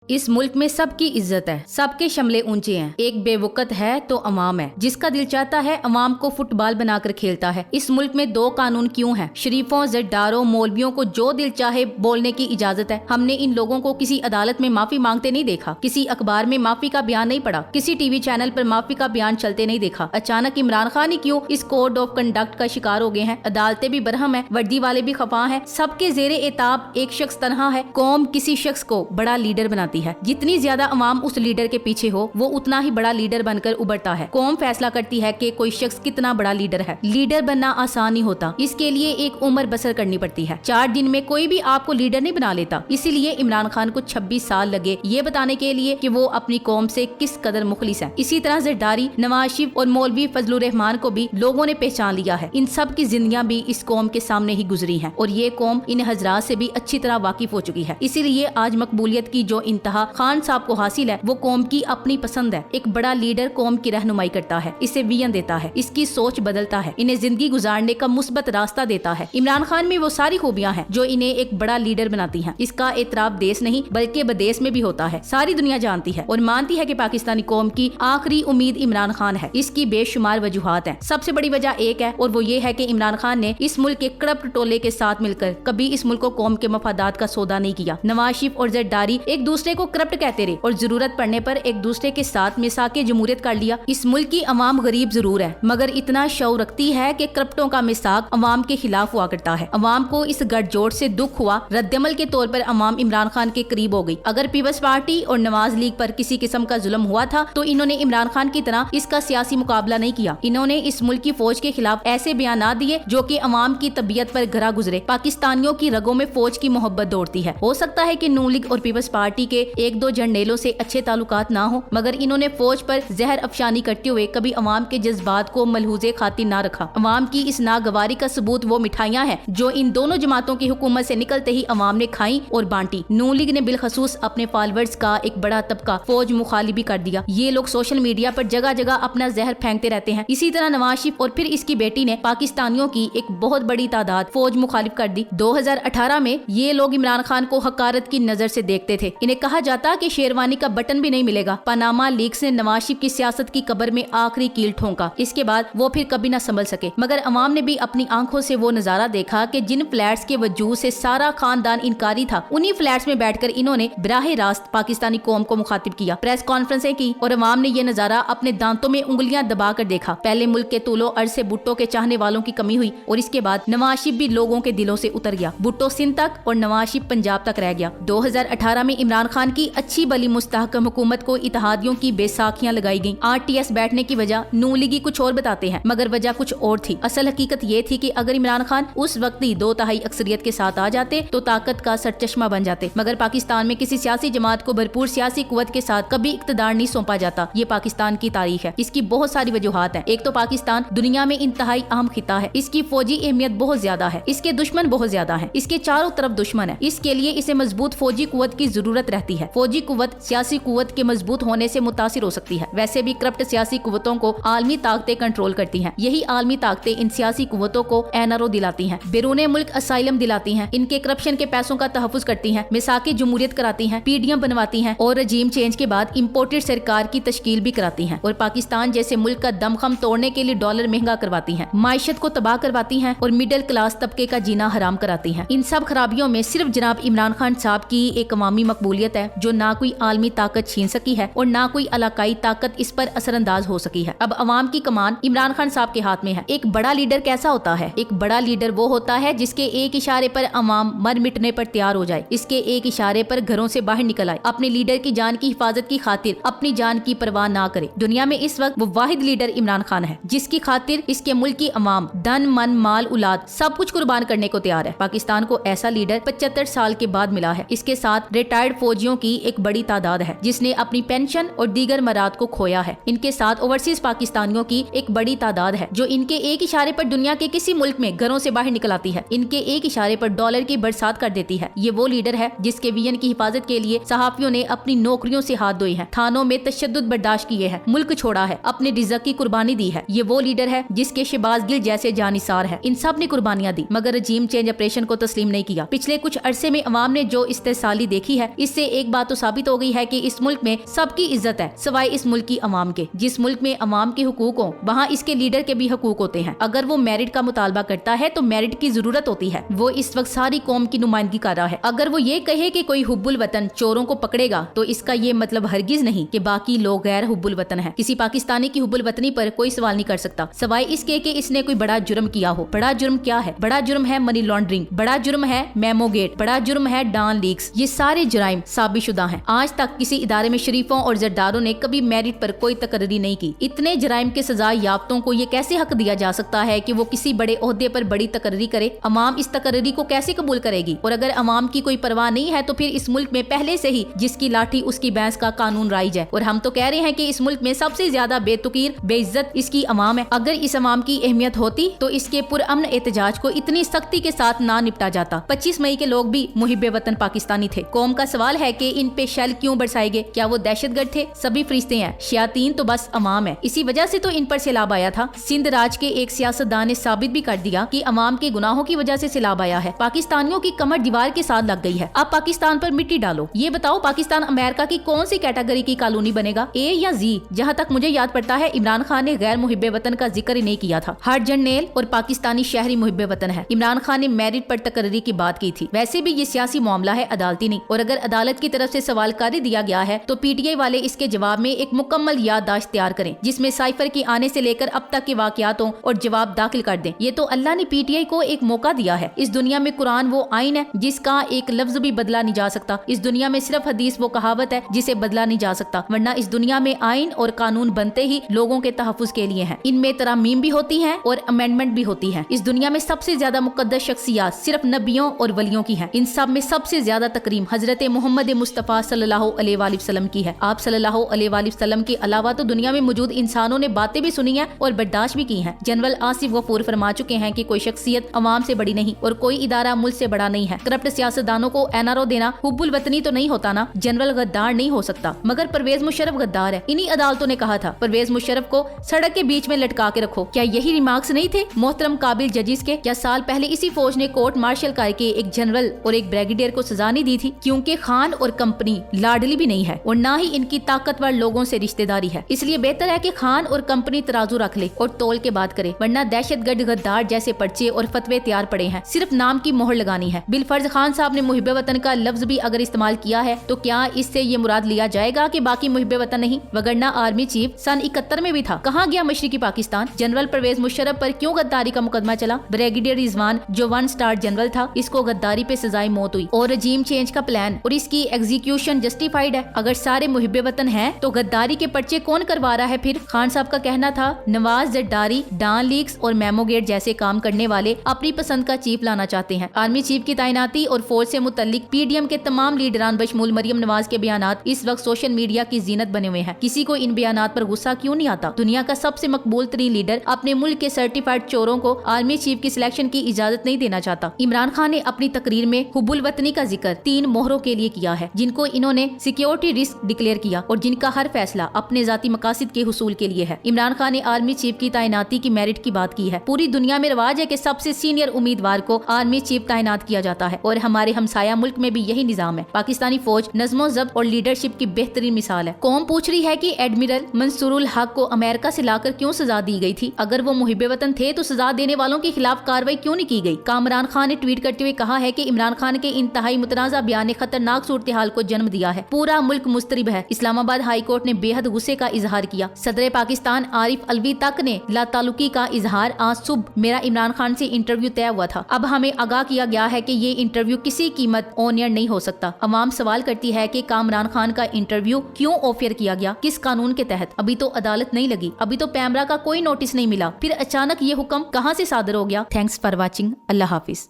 इस मुल्क में सबकी इज्जत है, सबके शमले ऊंचे हैं। एक बेवकत है तो अवाम है, जिसका दिल चाहता है अवाम को फुटबॉल बनाकर खेलता है। इस मुल्क में दो कानून क्यों हैं? शरीफों, जद्दारों, मौलवियों को जो दिल चाहे बोलने की इजाजत है। हमने इन लोगों को किसी अदालत में माफी मांगते नहीं देखा, किसी अखबार में माफी का बयान नहीं पढ़ा, किसी टीवी चैनल पर माफी का बयान चलते नहीं देखा। अचानक इमरान खान ही क्यों इस कोड ऑफ कंडक्ट का शिकार हो गए हैं? अदालतें भी बरहम है, वर्दी वाले भी खफा है। सबके जेरे एताब एक शख्स तनहा है। कौम किसी शख्स को बड़ा लीडर बनाती है। जितनी ज्यादा अवाम उस लीडर के पीछे हो, वो उतना ही बड़ा लीडर बनकर उभरता है। कौम फैसला करती है कि कोई शख्स कितना बड़ा लीडर है। लीडर बनना आसान नहीं होता, इसके लिए एक उम्र बसर करनी पड़ती है। 4 दिन में कोई भी आपको लीडर नहीं बना लेता। इसीलिए इमरान खान को 26 साल लगे ये बताने के लिए कि वो अपनी कौम से किस कदर मुखलिस है। इसी तरह जरदारी, नवाज शरीफ और मौलवी फजलुर रहमान को भी लोगों ने पहचान लिया है। इन सब की जिंदगियां भी इस कौम के सामने ही गुजरी हैं और ये कौम इन हजरात से भी अच्छी तरह वाकिफ हो चुकी है। इसीलिए आज मकबूलियत की जो इंतहा खान साहब को हासिल है, वो कौम की अपनी पसंद है। एक बड़ा लीडर कौम की रहनुमाई करता है, इसे विजन देता है, इसकी सोच बदलता है, इन्हें जिंदगी गुजारने का मुस्बत रास्ता देता है। इमरान खान में वो सारी खूबियां हैं जो इन्हें एक बड़ा लीडर बनाती हैं। इसका एतराफ देश नहीं बल्कि बदेश में भी होता है। सारी दुनिया जानती है और मानती है कि पाकिस्तानी कौम की आखिरी उम्मीद इमरान खान है। इसकी बेशुमार वजूहात हैं। सबसे बड़ी वजह एक है और वो ये है कि इमरान खान ने इस मुल्क के करप्ट टोले के साथ मिलकर कभी इस मुल्क को कौम के मफादात का सौदा नहीं किया। नवाज शरीफ और जरदारी एक दूसरे को करप्ट कहते रहे और जरूरत पड़ने पर एक दूसरे के साथ मिसाके जमहूरियत कर लिया। इस मुल्क की अवाम गरीब जरूर है, मगर इतना शऊर रखती है कि करप्टों का मिसाक अवाम के खिलाफ हुआ करता है। अवाम को इस गठजोड़ से दुख हुआ। रद्दमल के तौर पर अवाम इमरान खान के करीब हो गई। अगर पीपल्स पार्टी और नवाज लीग पर किसी किस्म का जुल्म हुआ था तो इन्होंने इमरान खान की तरह इसका सियासी मुकाबला नहीं किया। इन्होंने इस मुल्क की फौज के खिलाफ ऐसे बयान दिए जो कि अवाम की तबीयत पर गरा गुजरे। पाकिस्तानियों की रगों में फौज की मोहब्बत दौड़ती है। हो सकता है कि नून लीग और पीपल्स पार्टी के एक दो जर्नेलों से अच्छे ताल्लुकात ना हो, मगर इन्होंने फौज पर जहर अफशानी करते हुए कभी अवाम के जज्बात को मलहूजे खातिर ना रखा। अवाम की इस नागवारी का सबूत वो मिठाइयाँ हैं जो इन दोनों जमातों की हुकूमत से निकलते ही अवाम ने खाई और बांटी। नून लीग ने बिलखसूस अपने फॉलोअर्स का एक बड़ा तबका फौज मुखालिबी कर दिया। ये लोग सोशल मीडिया पर जगह जगह अपना जहर फेंकते रहते हैं। इसी तरह नवाज शरीफ और फिर इसकी बेटी ने पाकिस्तानियों की एक बहुत बड़ी तादाद फौज मुखालिफ कर दी। 2018 में ये लोग इमरान खान को हकारत की नजर से देखते थे। इन्हें कहा जाता कि शेरवानी का बटन भी नहीं मिलेगा। पनामा लीक्स ने नवाज शरीफ की सियासत की कब्र में आखिरी कील ठोंका। इसके बाद वो फिर कभी न संभल सके, मगर अवाम ने भी अपनी आंखों से वो नजारा देखा कि जिन फ्लैट्स के वजूद से सारा खानदान इनकारी था, उन्हीं फ्लैट्स में बैठकर इन्होंने बराह रास्त पाकिस्तानी कौम को मुखातिब किया, प्रेस कॉन्फ्रेंसें की और अवाम ने ये नजारा अपने दांतों में उंगलियां दबा कर देखा। पहले मुल्क के तूलो अर्ज से भुट्टो के चाहने वालों की कमी हुई और इसके बाद नवाज शरीफ भी लोगों के दिलों से उतर गया। भुट्टो सिंध तक और नवाज शरीफ पंजाब तक रह गया। 2018 में इमरान खान की अच्छी भली मुस्तहकम हुकूमत को इत्तेहादियों की बेसाखियां लगाई गईं। RTS बैठने की वजह नून लीगी कुछ और बताते हैं, मगर वजह कुछ और थी। असल हकीकत ये थी कि अगर इमरान खान उस वक्त ही 2/3 अक्सरियत के साथ आ जाते तो ताकत का सरचश्मा बन जाते, मगर पाकिस्तान में किसी सियासी जमात को भरपूर सियासी कुव्वत के साथ कभी इक्तदार नहीं सौंपा जाता। ये पाकिस्तान की तारीख है। इसकी बहुत सारी वजूहात हैं। एक तो पाकिस्तान दुनिया में इंतहाई अहम खिता है। इसकी फौजी अहमियत बहुत ज्यादा है। इसके दुश्मन बहुत ज्यादा है। इसके चारों तरफ दुश्मन है। इसके लिए इसे मजबूत फौजी कुव्वत की जरूरत रहती है। फौजी कुव्वत सियासी कुव्वत के मजबूत होने से मुतासिर हो सकती है। वैसे भी करप्ट सियासी कुव्वतों को आलमी ताकतें कंट्रोल करती हैं। यही आलमी ताकतें इन सियासी कुव्वतों को एनआरओ दिलाती हैं, बैरूने मुल्क असाइलम दिलाती हैं, इनके करप्शन के पैसों का तहफ़्फ़ुज़ करती हैं, मिसाके जमहूरियत कराती हैं, पीडीएम बनवाती हैं और रजीम चेंज के बाद इम्पोर्टेड सरकार की तश्कील भी कराती हैं और पाकिस्तान जैसे मुल्क का दमखम तोड़ने के लिए डॉलर महंगा करवाती हैं, माइशत को तबाह करवाती हैं और मिडिल क्लास तबके का जीना हराम कराती हैं। इन सब खराबियों में सिर्फ जनाब इमरान खान साहब की एक अवामी मकबूलियत है जो ना कोई आलमी ताकत छीन सकी है और ना कोई इलाकाई ताकत इस पर असरअंदाज हो सकी है। अब अवाम की कमान इमरान खान साहब के हाथ में है। एक बड़ा लीडर कैसा होता है? एक बड़ा लीडर वो होता है जिसके एक इशारे पर अवाम मर मिटने पर तैयार हो जाए, इसके एक इशारे पर घरों से बाहर निकल आए, अपने लीडर की जान की हिफाजत की खातिर अपनी जान की परवाह ना करे। दुनिया में इस वक्त वो वाहिद लीडर इमरान खान है जिसकी खातिर इसके मुल्क की अवाम धन मन माल औलाद सब कुछ कुर्बान करने को तैयार है। पाकिस्तान को ऐसा लीडर 75 साल के बाद मिला है। इसके साथ रिटायर्ड फौजियों की एक बड़ी तादाद है जिसने अपनी पेंशन और दीगर मराद को खोया है। इनके साथ ओवरसीज पाकिस्तानियों की एक बड़ी तादाद है जो इनके एक इशारे पर दुनिया के किसी मुल्क में घरों से बाहर निकल आती है, इनके एक इशारे पर डॉलर की बरसात कर देती है। ये वो लीडर है जिसके विजन की हिफाजत के लिए सहाफियों ने अपनी नौकरियों से हाथ धोए हैं, थानों में तशद्दुद बर्दाश्त किए हैं, मुल्क छोड़ा है, अपने रिज़्क़ की कुर्बानी दी है। ये वो लीडर है जिसके शहबाज गिल जैसे जानिसार है। इन सब ने कुर्बानियां दी मगर रजीम चेंज ऑपरेशन को तस्लीम नहीं किया। पिछले कुछ अरसे में अवाम ने जो इस्तेसाली देखी है इससे ایک بات تو ثابت ہو گئی ہے کہ اس ملک میں سب کی عزت ہے سوائے اس ملک کی عوام کے. جس ملک میں عوام کے حقوق ہوں وہاں اس کے لیڈر کے بھی حقوق ہوتے ہیں. اگر وہ میرٹ کا مطالبہ کرتا ہے تو میرٹ کی ضرورت ہوتی ہے. وہ اس وقت ساری قوم کی نمائندگی کر رہا ہے. اگر وہ یہ کہے کہ کوئی حب الوطن چوروں کو پکڑے گا تو اس کا یہ مطلب ہرگز نہیں کہ باقی لوگ غیر حب الوطن ہیں. کسی پاکستانی کی حب الوطنی پر کوئی سوال نہیں کر سکتا سوائے اس کے کہ اس نے کوئی بڑا جرم کیا ہو. بڑا جرم کیا ہے؟ بڑا جرم ہے منی لانڈرنگ, بڑا جرم ہے میمو گیٹ, بڑا جرم ہے ڈان لیکس. یہ سارے جرائم ثابت شدہ ہیں. آج تک کسی ادارے میں شریفوں اور زرداروں نے کبھی میرٹ پر کوئی تقرری نہیں کی. اتنے جرائم کے سزا یافتوں کو یہ کیسے حق دیا جا سکتا ہے کہ وہ کسی بڑے عہدے پر بڑی تقرری کرے؟ عوام اس تقرری کو کیسے قبول کرے گی؟ اور اگر عوام کی کوئی پرواہ نہیں ہے تو پھر اس ملک میں پہلے سے ہی جس کی لاٹھی اس کی بھینس کا قانون رائج ہے. اور ہم تو کہہ رہے ہیں کہ اس ملک میں سب سے زیادہ بے تقیر بے عزت اس کی عوام ہے. اگر اس عوام کی اہمیت ہوتی تو اس کے پرامن احتجاج کو اتنی سختی کے ساتھ نہ نپٹا جاتا. 25 مئی کے لوگ بھی محب وطن پاکستانی تھے. قوم کا سوال ہے کہ ان پہ شیل کیوں برسائے گئے؟ کیا وہ دہشت گرد تھے؟ سبھی فرشتے ہیں. شیاطین تو بس عوام ہے. اسی وجہ سے تو ان پر سیلاب آیا تھا. سندھ راج کے ایک سیاستدان نے ثابت بھی کر دیا کہ عوام کے گناہوں کی وجہ سے سیلاب آیا ہے. پاکستانیوں کی کمر دیوار کے ساتھ لگ گئی ہے. اب پاکستان پر مٹی ڈالو. یہ بتاؤ پاکستان امریکہ کی کون سی کیٹیگری کی کالونی بنے گا, اے یا زی؟ جہاں تک مجھے یاد پڑتا ہے عمران خان نے غیر محب وطن کا ذکر ہی نہیں کیا تھا. ہر جرنیل اور پاکستانی شہری محب وطن ہے. عمران خان نے میرٹ پر تقرری کی بات کی تھی. ویسے بھی یہ سیاسی معاملہ ہے, عدالتی نہیں. اور اگر عدالت کی طرف سے سوال کر دیا گیا ہے تو پی ٹی آئی والے اس کے جواب میں ایک مکمل یادداشت تیار کریں جس میں سائفر کی آنے سے لے کر اب تک کے واقعاتوں اور جواب داخل کر دیں. یہ تو اللہ نے پی ٹی آئی کو ایک موقع دیا ہے. اس دنیا میں قرآن وہ آئین ہے جس کا ایک لفظ بھی بدلا نہیں جا سکتا. اس دنیا میں صرف حدیث وہ کہاوت ہے جسے بدلا نہیں جا سکتا. ورنہ اس دنیا میں آئین اور قانون بنتے ہی لوگوں کے تحفظ کے لیے ہیں. ان میں ترامیم بھی ہوتی ہیں اور امینڈمنٹ بھی ہوتی ہیں. اس دنیا میں سب سے زیادہ مقدس شخصیات صرف نبیوں اور ولیوں کی ہیں. ان سب میں سب سے زیادہ تکریم حضرت محمد مصطفیٰ صلی اللہ علیہ وآلہ وسلم کی ہے. آپ صلی اللہ علیہ وآلہ وسلم کے علاوہ تو دنیا میں موجود انسانوں نے باتیں بھی سنی ہیں اور برداشت بھی کی ہیں. جنرل آصف غفور فرما چکے ہیں کہ کوئی شخصیت عوام سے بڑی نہیں اور کوئی ادارہ ملک سے بڑا نہیں ہے. کرپٹ سیاستدانوں کو این آر او دینا حب الوطنی تو نہیں ہوتا نا. جنرل غدار نہیں ہو سکتا مگر پرویز مشرف غدار ہے. انہی عدالتوں نے کہا تھا پرویز مشرف کو سڑک کے بیچ میں لٹکا کے رکھو. کیا یہی ریمارکس نہیں تھے محترم قابل ججز کے؟ کیا سال پہلے اسی فوج نے کورٹ مارشل کر کے ایک جنرل اور ایک بریگیڈیئر کو سزا نہیں دی تھی؟ کیونکہ خان اور کمپنی لاڈلی بھی نہیں ہے اور نہ ہی ان کی طاقتور لوگوں سے رشتہ داری ہے. اس لیے بہتر ہے کہ خان اور کمپنی ترازو رکھ لے اور تول کے بات کرے. ورنہ دہشت گرد غدار جیسے پرچے اور فتوے تیار پڑے ہیں, صرف نام کی مہر لگانی ہے. بالفرض خان صاحب نے محب وطن کا لفظ بھی اگر استعمال کیا ہے تو کیا اس سے یہ مراد لیا جائے گا کہ باقی محب وطن نہیں؟ وگرنہ آرمی چیف سن 71 میں بھی تھا. کہاں گیا مشرقی پاکستان؟ جنرل پرویز مشرف پر کیوں غداری کا مقدمہ چلا؟ بریگیڈیئر رضوان جو 1 اسٹار جنرل تھا اس کو غداری پہ سزائے موت ہوئی اور رجیم چینج کا پلان اور اس کی ایگزیکیوشن جسٹیفائیڈ ہے. اگر سارے محب وطن ہیں تو غداری کے پرچے کون کروا رہا ہے پھر؟ خان صاحب کا کہنا تھا نواز زرداری ڈان لیکس اور میمو گیٹ جیسے کام کرنے والے اپنی پسند کا چیف لانا چاہتے ہیں. آرمی چیف کی تعیناتی اور فوج سے متعلق پی ڈی ایم کے تمام لیڈران بشمول مریم نواز کے بیانات اس وقت سوشل میڈیا کی زینت بنے ہوئے ہیں. کسی کو ان بیانات پر غصہ کیوں نہیں آتا؟ دنیا کا سب سے مقبول ترین لیڈر اپنے ملک کے سرٹیفائڈ چوروں کو آرمی چیف کی سلیکشن کی اجازت نہیں دینا چاہتا. عمران خان نے اپنی تقریر میں حب الوطنی کا ذکر 3 مہروں کے لیے کیا ہے جن کو انہوں نے سیکیورٹی رسک ڈکلیئر کیا اور جن کا ہر فیصلہ اپنے ذاتی مقاصد کے حصول کے لیے ہے. عمران خان نے آرمی چیف کی تعیناتی کی میرٹ کی بات کی ہے. پوری دنیا میں رواج ہے کہ سب سے سینئر امیدوار کو آرمی چیف تعینات کیا جاتا ہے اور ہمارے ہمسایہ ملک میں بھی یہی نظام ہے. پاکستانی فوج نظم و ضبط اور لیڈرشپ کی بہترین مثال ہے. قوم پوچھ رہی ہے کہ ایڈمرل منصور الحق کو امریکہ سے لا کر کیوں سزا دی گئی تھی؟ اگر وہ محب وطن تھے تو سزا دینے والوں کے خلاف کارروائی کیوں نہیں کی گئی؟ کامران خان نے ٹویٹ کرتے ہوئے کہا ہے کہ عمران خان کے انتہائی متنازع بیان نے خطرناک صورتحال کو جنم دیا ہے. پورا ملک مضطرب ہے. اسلام آباد ہائی کورٹ نے بے حد غصے کا اظہار کیا. صدر پاکستان عارف الوی تک نے لا تعلقی کا اظہار. آج صبح میرا عمران خان سے انٹرویو طے ہوا تھا. اب ہمیں آگاہ کیا گیا ہے کہ یہ انٹرویو کسی قیمت آن ایئر نہیں ہو سکتا. عوام سوال کرتی ہے کہ کامران خان کا انٹرویو کیوں آف ایئر کیا گیا, کس قانون کے تحت؟ ابھی تو عدالت نہیں لگی, ابھی تو پیمرا کا کوئی نوٹس نہیں ملا, پھر اچانک یہ حکم کہاں سے صادر ہو گیا؟ Thanks for watching. اللہ حافظ.